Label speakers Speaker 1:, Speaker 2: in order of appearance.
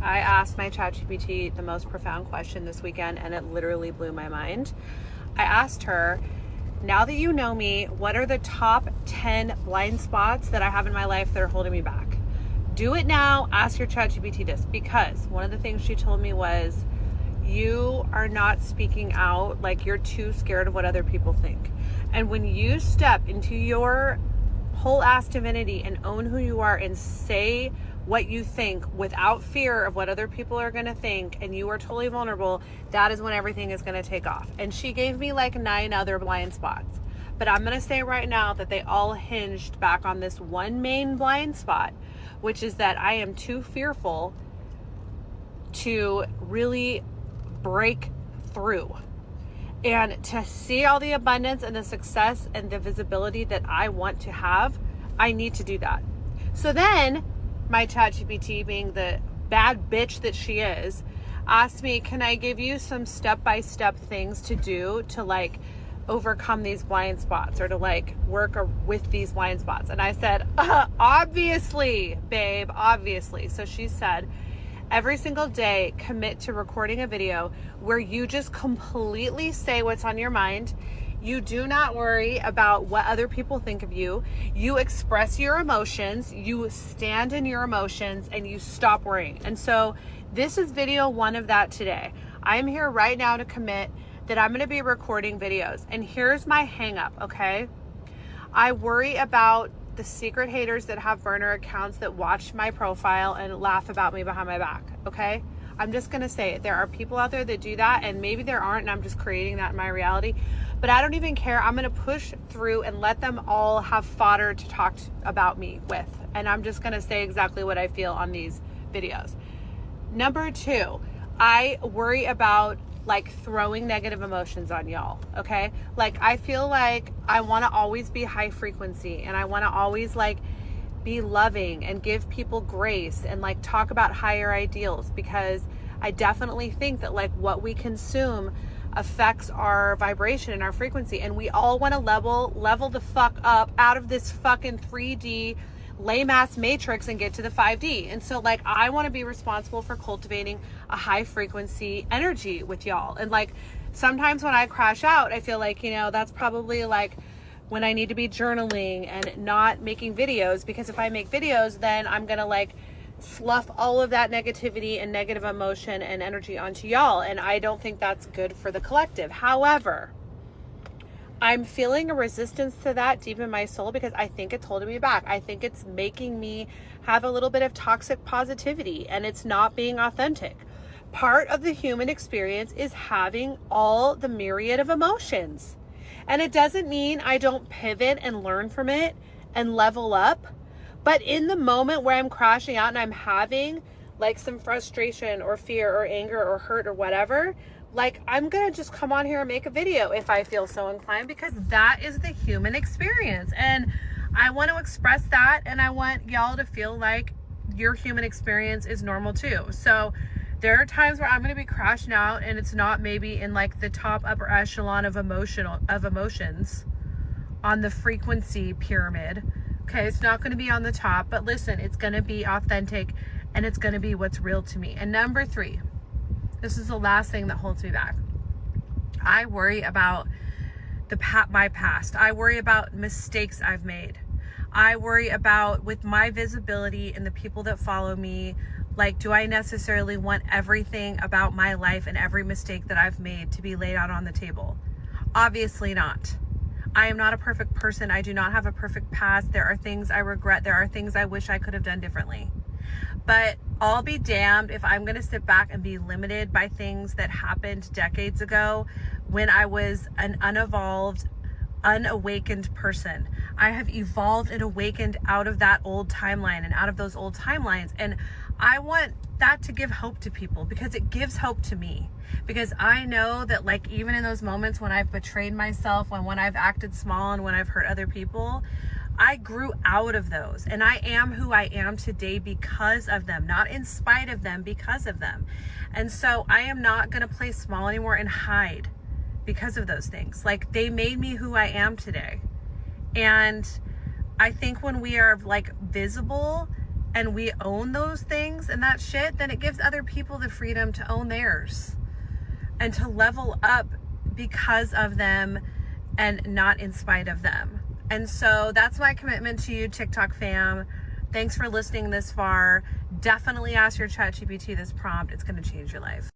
Speaker 1: I asked my ChatGPT the most profound question this weekend, and it literally blew my mind. I asked her, now that you know me, what are the top 10 blind spots that I have in my life that are holding me back? Do it now. Ask your ChatGPT this, because one of the things she told me was, you are not speaking out, like you're too scared of what other people think. And when you step into your whole ass divinity and own who you are and say what you think without fear of what other people are going to think, and you are totally vulnerable, that is when everything is going to take off. And she gave me like 9 other blind spots, but I'm going to say right now that they all hinged back on this one main blind spot, which is that I am too fearful to really break through and to see all the abundance and the success and the visibility that I want to have. I need to do that. So then my ChatGPT, being the bad bitch that she is, asked me, can I give you some step-by-step things to do to like overcome these blind spots, or to like work with these blind spots? And I said, obviously, babe, obviously. So she said, every single day, commit to recording a video where you just completely say what's on your mind. You do not worry about what other people think of you. You express your emotions, you stand in your emotions, and you stop worrying. And so this is video 1 of that today. I'm here right now to commit that I'm going to be recording videos. And here's my hang up, okay? I worry about the secret haters that have burner accounts that watch my profile and laugh about me behind my back, okay? I'm just going to say it. There are people out there that do that, and maybe there aren't, and I'm just creating that in my reality. But I don't even care. I'm going to push through and let them all have fodder to talk about me with. And I'm just going to say exactly what I feel on these videos. Number 2, I worry about like throwing negative emotions on y'all, okay? Like I feel like I want to always be high frequency, and I want to always like be loving and give people grace and like talk about higher ideals, because I definitely think that like what we consume affects our vibration and our frequency, and we all want to level the fuck up out of this fucking 3D lame ass matrix and get to the 5D. And so like I want to be responsible for cultivating a high frequency energy with y'all. And like sometimes when I crash out, I feel like, you know, that's probably like when I need to be journaling and not making videos, because if I make videos, then I'm gonna like slough all of that negativity and negative emotion and energy onto y'all, and I don't think that's good for the collective. However, I'm feeling a resistance to that deep in my soul, because I think it's holding me back. I think it's making me have a little bit of toxic positivity, and it's not being authentic. Part of the human experience is having all the myriad of emotions. And it doesn't mean I don't pivot and learn from it and level up. But in the moment where I'm crashing out and I'm having like some frustration or fear or anger or hurt or whatever, like I'm going to just come on here and make a video if I feel so inclined, because that is the human experience. And I want to express that, and I want y'all to feel like your human experience is normal too. So there are times where I'm going to be crashing out, and it's not maybe in like the top upper echelon of emotions on the frequency pyramid. Okay, it's not going to be on the top, but listen, it's going to be authentic, and it's going to be what's real to me. And number 3, this is the last thing that holds me back. I worry about my past. I worry about mistakes I've made. I worry about, with my visibility and the people that follow me, like, do I necessarily want everything about my life and every mistake that I've made to be laid out on the table? Obviously not. I am not a perfect person. I do not have a perfect past. There are things I regret. There are things I wish I could have done differently. But I'll be damned if I'm going to sit back and be limited by things that happened decades ago when I was an unevolved, unawakened person. I have evolved and awakened out of that old timeline and out of those old timelines. And I want that to give hope to people, because it gives hope to me. Because I know that, like, even in those moments when I've betrayed myself, when I've acted small and when I've hurt other people, I grew out of those, and I am who I am today because of them, not in spite of them, because of them. And so I am not going to play small anymore and hide because of those things. Like, they made me who I am today. And I think when we are like visible and we own those things and that shit, then it gives other people the freedom to own theirs and to level up because of them and not in spite of them. And so that's my commitment to you, TikTok fam. Thanks for listening this far. Definitely ask your ChatGPT this prompt. It's going to change your life.